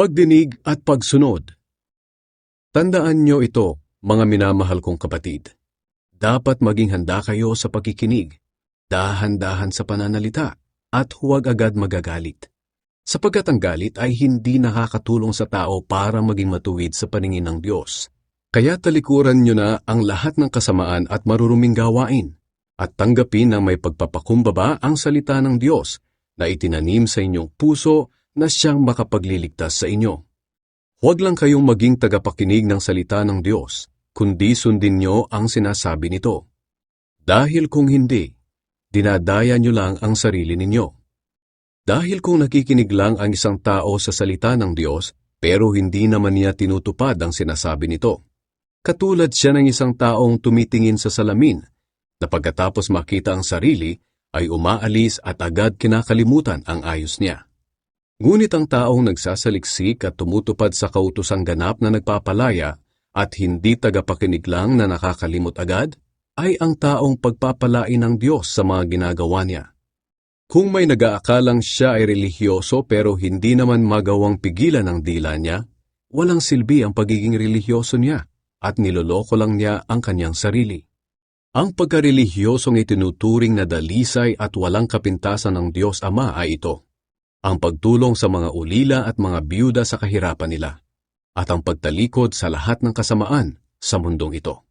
Pagdinig at pagsunod. Tandaan niyo ito, mga minamahal kong kapatid. Dapat maging handa kayo sa pakikinig, dahan-dahan sa pananalita, at huwag agad magagalit. Sapagkat ang galit ay hindi nakakatulong sa tao para maging matuwid sa paningin ng Diyos. Kaya talikuran niyo na ang lahat ng kasamaan at maruruming gawain, at tanggapin na may pagpapakumbaba ang salita ng Diyos na itinanim sa inyong puso na siyang makapagliligtas sa inyo. Huwag lang kayong maging tagapakinig ng salita ng Diyos, kundi sundin niyo ang sinasabi nito. Dahil kung hindi, dinadaya niyo lang ang sarili ninyo. Dahil kung nakikinig lang ang isang tao sa salita ng Diyos, pero hindi naman niya tinutupad ang sinasabi nito. Katulad siya ng isang taong tumitingin sa salamin, na pagkatapos makita ang sarili, ay umaalis at agad kinakalimutan ang ayos niya. Ngunit ang taong nagsasaliksik at tumutupad sa kautosang ganap na nagpapalaya at hindi tagapakinig lang na nakakalimot agad, ay ang taong pagpapalain ng Diyos sa mga ginagawa niya. Kung may nag-aakalang siya ay relihiyoso pero hindi naman magawang pigilan ang dila niya, walang silbi ang pagiging relihiyoso niya at niloloko lang niya ang kanyang sarili. Ang pagkarelihiyosong itinuturing na dalisay at walang kapintasan ng Diyos Ama ay ito. Ang pagtulong sa mga ulila at mga biyuda sa kahirapan nila, at ang pagtalikod sa lahat ng kasamaan sa mundong ito.